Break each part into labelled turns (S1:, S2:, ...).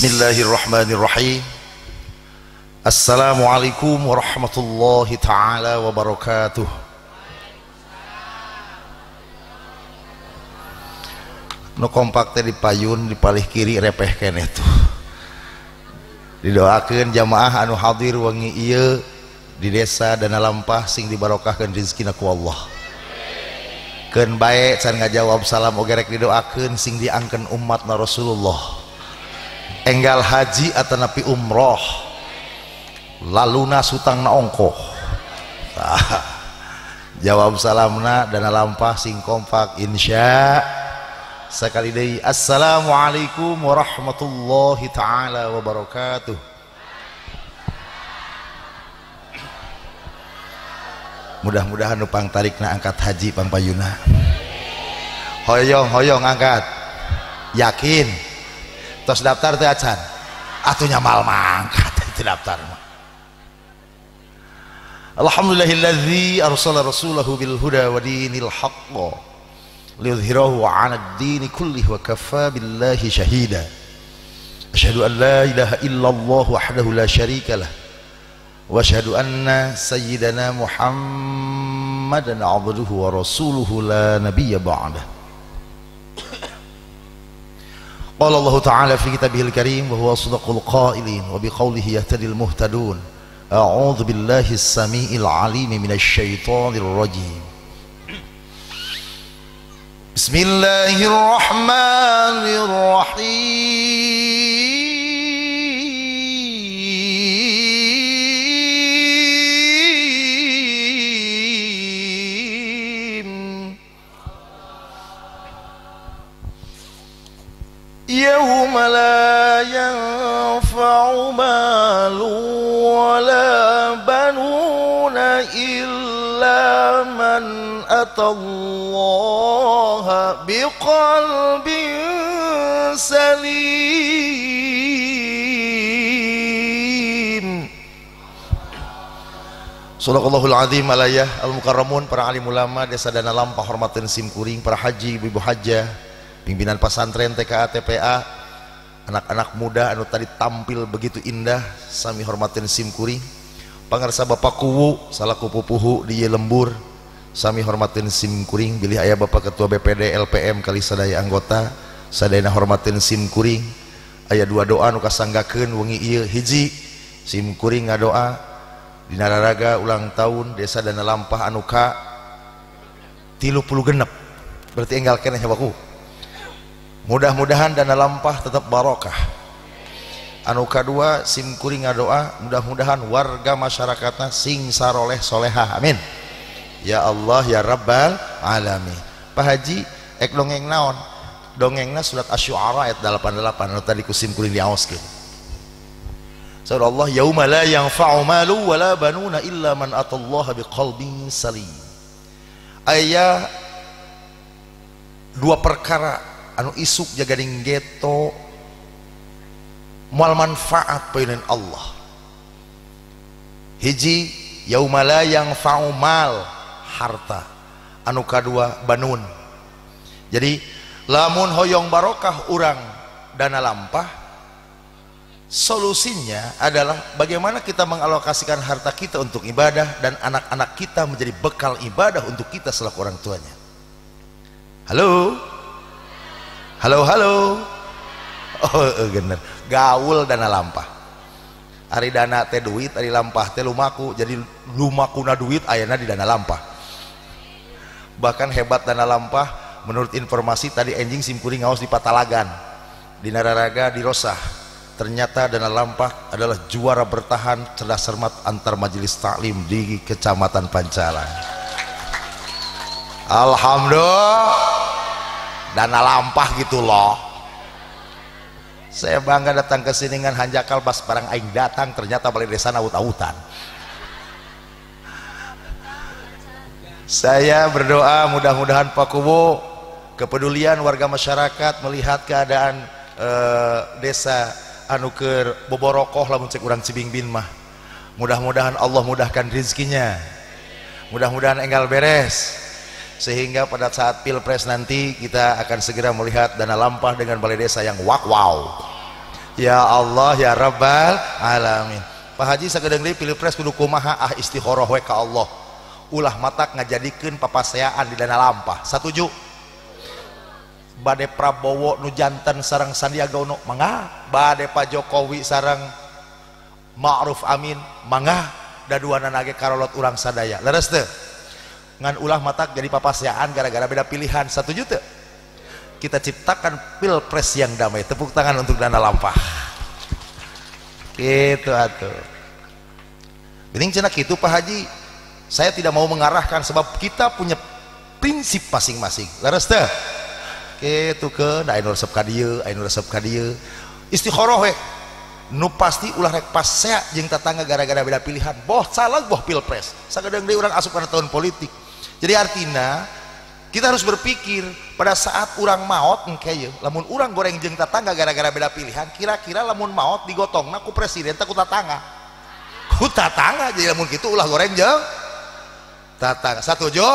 S1: Bismillahirrahmanirrahim. Assalamualaikum warahmatullahi ta'ala wabarakatuh. Nu kompak teh dipayun di palih kiri repeh keneh tuh. Didoakeun jamaah anu hadir wengi ieu di desa Dana Lampah sing dibarokahkeun rezekina ku Allah. Keun bae can ngajawab salam oge rek didoakeun sing diangkeun umatna Rasulullah. Enggal haji atau napi umroh laluna sutang na ongkoh. Jawab salamna Dana Lampah sing kompak insya sekali deui. Assalamualaikum warahmatullahi ta'ala wabarakatuh. Mudah-mudahan nupang tarikna angkat haji pangpayuna. Hoyong angkat, yakin tos daftar teh acan atunya mal mangkat teh daftar mah. Alhamdulillahilladzi arsala rasulahu bil huda wa dinil haqq liyudhhirahu 'ala ad-din kullihi wa kaffa billahi shahida. Asyhadu an la ilaha illallah wahdahu la syarika lah wa asyhadu anna sayyidana Muhammadan 'abduhu wa rasuluhu la nabiyya ba'dah. قال الله تعالى في كتابه الكريم وهو أصدق القائلين وبقوله يهتدي المهتدون أعوذ بالله السميع العليم من الشيطان الرجيم بسم الله الرحمن الرحيم يوم لا ينفع مال ولا بنون إلا من أتى الله بقلب سليم. Sadaqallahul azim. Alayah al-mukarramun, para alim ulama desa Dana Lampah hormatin simkuring, para haji ibu hajah, pimpinan pesantren TKA TPA, anak-anak muda anu tadi tampil begitu indah sami hormatin simkuring, pangarsa Bapak Kuwu salaku pupuhu di lembur sami hormatin simkuring, bilih aya Bapak Ketua BPD LPM kali sadaya anggota sadayana hormatin simkuring. Aya dua doa anu kasanggakeun wengi ieu. Hiji, simkuring ngadoa dina raraga ulang tahun desa Dana Lampah anu ka 30 genep, berarti enggal keneh Baku. Mudah-mudahan Dana Lampah tetap barokah. Anu kadua simkuring ngadoa mudah-mudahan warga masyarakatna sing saroleh solehah, amin ya Allah ya Rabbal alamin. Pak Haji ek dongeng naon? Dongengna surat Asy-Syu'ara ayat 88 anu tadi ku simkuring diaoskeun. Surah Allah, yauma la yanfa'u malu wala banuna illa man atallaha biqalbin salim. Aya dua perkara anu isuk jagading geto moal manfaat peuneun Allah. Hiji, yauma la yanfa'u mal, harta. Anu kadua banun. Jadi lamun hoyong barokah urang Dana Lampah, solusinya adalah bagaimana kita mengalokasikan harta kita untuk ibadah dan anak-anak kita menjadi bekal ibadah untuk kita selaku orang tuanya. Halo, oh bener gaul Dana Lampah. Ari dana teh duit, ari lampah teh lumaku, jadi lumakuna duit ayana di Dana Lampah. Bahkan hebat Dana Lampah, menurut informasi tadi enjing simkuring ngaos di Patalagan, di Nararaga, di Rosah, ternyata Dana Lampah adalah juara bertahan cerdas cermat antar majelis taklim di Kecamatan Pancalan. Alhamdulillah, Dana Lampah gitu loh. Saya bangga datang ke sini dengan hanjakal pas barang aing datang ternyata balai desa naut-autan. Saya berdoa mudah-mudahan Pak Kuwu kepedulian warga masyarakat melihat keadaan desa anu keur boborokoh lamun cek urang Cibingbin mah. Mudah-mudahan Allah mudahkan rezekinya. Mudah-mudahan enggal beres. Sehingga pada saat pilpres nanti kita akan segera melihat Dana Lampah dengan balai desa yang wow. Ya Allah ya Rabbal alamin. Pak Haji sagedeung deui pilpres kudu kumaha istikharah we ka Allah. Ulah matak ngajadikeun papaseaan di dana lampah. Satuju. Bade Prabowo nu janten sareng Sandiaga Uno mangga, bade Pak Jokowi sareng Ma'ruf Amin mangga, daduanana ge karolot urang sadaya. Leres teu? Ngan ulah matak jadi papaseaan gara-gara beda pilihan. Satuju teu? Kita ciptakan pilpres yang damai. Tepuk tangan untuk dana lampah. Gitu atuh. Geuning cenah kitu Pak Haji. Saya tidak mau mengarahkan sebab kita punya prinsip masing-masing. Leres teu? Kitu keun aya nu resep ka dieu, aya nu resep ka dieu. Istikharah we. Nu pasti ulah rek pasea jeung tatangga gara-gara beda pilihan. Boh caleg boh pilpres. Sagedeung deui urang asup kana tahun politik. Jadi artinya kita harus berpikir pada saat orang maot engke lamun orang goreng jeung tatangga gara-gara beda pilihan, kira-kira lamun maot digotongna ku presiden teh ku tatangga. Ku tatangga jadi lamun kitu ulah goreng jeung tatangga. Satuju?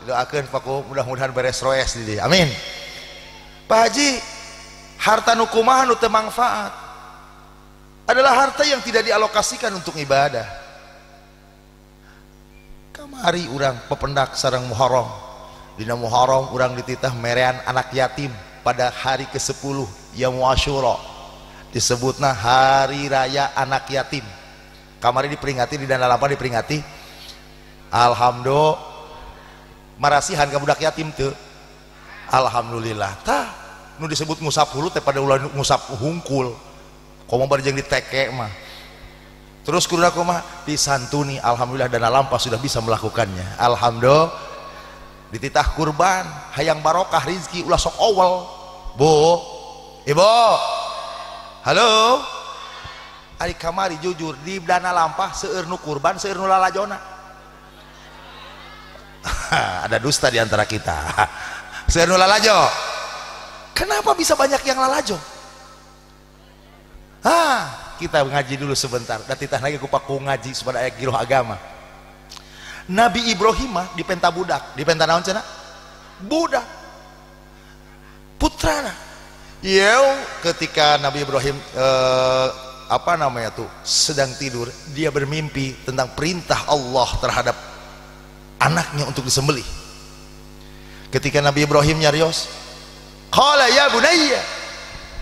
S1: Doakeun Paku mudah-mudahan beres roes di dieu. Amin. Pak Haji, harta nu kumaha nu teu manfaat adalah harta yang tidak dialokasikan untuk ibadah. Kamari urang pependak sareng Muharram. Dina Muharram urang dititah merean anak yatim pada hari ke-10 Yaumul Asyura. Disebutna hari raya anak yatim. Kamari diperingati di dana lampah diperingati. Alhamdulillah marasihan ka budak yatim teu. Alhamdulillah. Tah nu disebut ngusap hulu teh pada ulah ngusap hungkul. Komo bari jeung diteke mah. Terus kuduna kumaha disantuni. Alhamdulillah dana lampah sudah bisa melakukannya. Alhamdulillah. Dititah kurban hayang barokah rizki ulah sok awal. Bu ibu halo ari kamari jujur di dana lampah seueur nu kurban seueur nu lalajona. Ada dusta di antara kita. Seueur nu lalajo. Kenapa bisa banyak yang lalajo? Kita ngaji dulu sebentar. Dan titah lagi ku paku ngaji supaya aya giroh agama. Nabi Ibrahim mah dipenta budak, dipenta naon cenah? Budak. Putrana. Yeu ketika Nabi Ibrahim apa namanya tuh sedang tidur, dia bermimpi tentang perintah Allah terhadap anaknya untuk disembelih. Ketika Nabi Ibrahim nyarios, qala ya bunayya.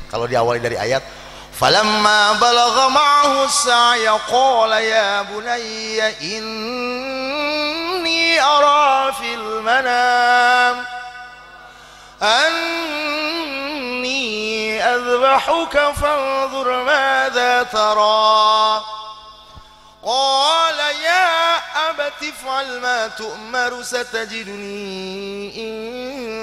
S1: Kalau diawali dari ayat falamma balagha ma'ahu as-sa'ya qala ya bunayya inni ara fil manam anni adbahuka fanzur madza tara qala ya abati if'al ma tu'maru satajiduni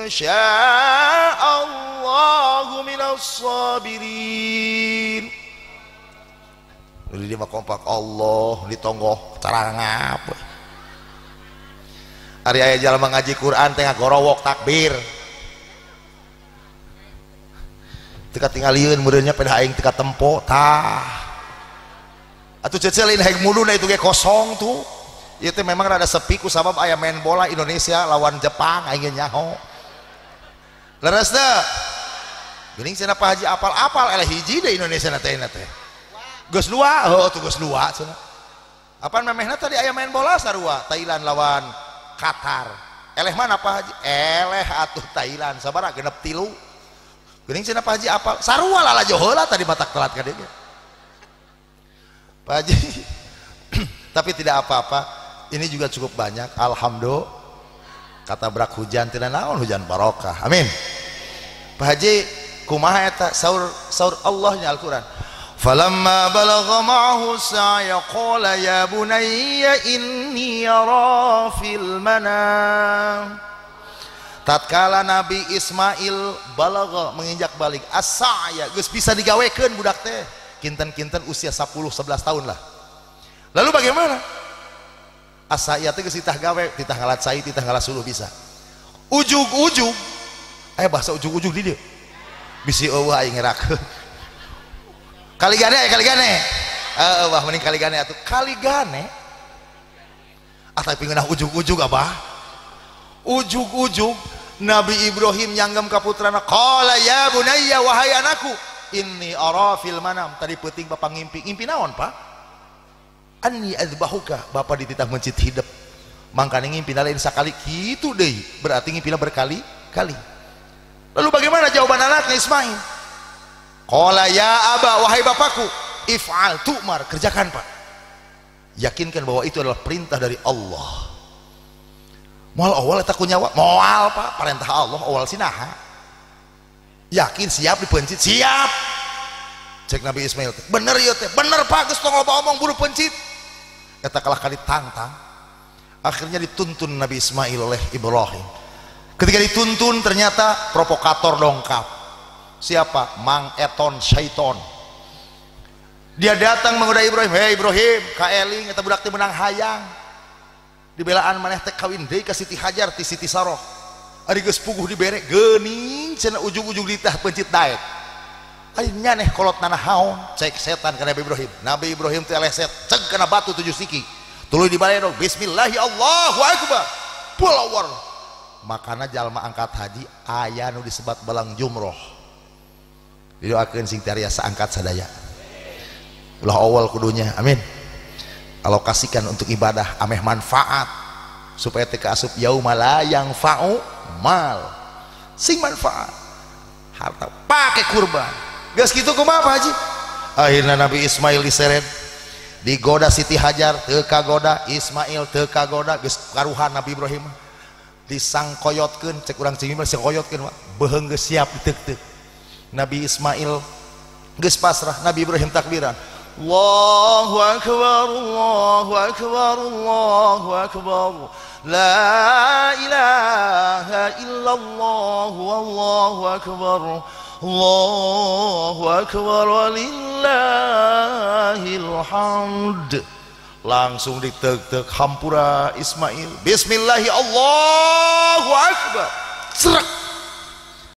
S1: insya'allahu minas sabirin. Dia mah kompak Allah ditonggoh carangap. Ari aya jalma ngaji Quran teh ngagorowok takbir. Teu katingalieun meureunnya pada aing teu katempo tah. Atuh ceceulin hayang muluna itu ge kosong tuh. Ieu teh memang rada sepi ku sabab aya main bola Indonesia lawan Jepang aing nyaho. Leres teu? Geuning cenah Pak Haji apal-apal eleh hiji deui Indonesia na teh. Geus 2, heuh tuh geus 2 cenah. Apaan memehna tadi aya main bola sarua Thailand lawan Qatar. Eleh mana Pak Haji? Eleh atuh Thailand sabaraha 6-3. Geuning cenah Pak Haji apal sarua lalajo heula tadi matak telat ka dieu. Pak Haji tapi tidak apa-apa, ini juga cukup banyak. Alhamdulillah. Kata brak hujan tidak naon hujan barokah. Amin. Pak Haji kumaha eta saur Allahnya Al-Qur'an. Falamma balagha ma'ahu as-sa'ya qala ya bunayya inni ara fil manam. Tatkala Nabi Ismail balagha menginjak balik as-sa'ya geus bisa digawekeun budak teh. Kinten-kinten usia 10-11 tahun lah. Lalu bagaimana? As-sa'ya teh geus ditah gawe, ditah ngalat sai, ditah ngalat suluh bisa. Ujug-ujug. Aya bahasa ujug-ujug di dieu. Bisi eueuh aing ngerakeun. Kaligane aya kaligane. Wah mending kaligane atuh. Kaligane. Tapi ngeunah ujug-ujug abah. Ujug-ujug Nabi Ibrahim nyanggem ka putrana, qala ya bunayya wahai anakku, inni ara fil manam, tadi peuting bapak ngimpi naon pak? Anni adzbahuka, bapak dititah mencit hidup, mangkana ngimpi lain sakali kitu deui, berarti ngimpina berkali-kali. Lalu bagaimana jawaban anaknya Ismail? Qala ya aba, wahai bapakku, if'al tu'mar, kerjakan pak. Yakinkan bahwa itu adalah perintah dari Allah. Moal awal eta kunyawa, moal pak, perintah Allah awal sinaha. Yakin siap dipencit, siap. Cek Nabi Ismail, bener ya teh, bener pak, geus tong loba omong buru pencit. Eta kalah kali tantang. Akhirnya dituntun Nabi Ismail oleh Ibrahim. Ketika dituntun ternyata provokator dongkap. Siapa? Mang Eton Syaiton. Dia datang menggoda Ibrahim. Hei Ibrahim, kaeling eta budak teh menang hayang. Dibelaan maneh teh kawin deui ka Siti Hajar ti Siti Saroh. Ari geus puguh dibere geuning cenah ujug-ujug ditah pencit daek. Ari nyaneh kolot nana haon, cek setan ka Nabi Ibrahim. Nabi Ibrahim teh leset ceg kana batu 7 siki. Tuluy dibaledog bismillahi Allahu akbar. Pulawar. Makana jalma angkat haji aya nu disebat balang jumroh. Didoakeun sing tiasa angkat sadaya. Ulah awal kudunya. Amin. Alokasikan untuk ibadah ameh manfaat supaya teu kaasup yauma la yanfa'u mal sing manfaat harta pakai kurban. Geus kitu kumaha Pak Haji? Akhirna Nabi Ismail diseret, digoda Siti Hajar teu kagoda, Ismail teu kagoda, geus karuhan Nabi Ibrahim disangkoyotkeun, cek urang cingin disangkoyotkeun beheung geus siap diteuk-teuk. Nabi Ismail geus pasrah, Nabi Ibrahim takbiran, Allahu akbar Allahu akbar Allahu akbar la ilaha illallah wallahu akbar Allahu akbar walillahil hamd. Langsung diteuk-teuk hampura Ismail, bismillahi Allahu akbar, serak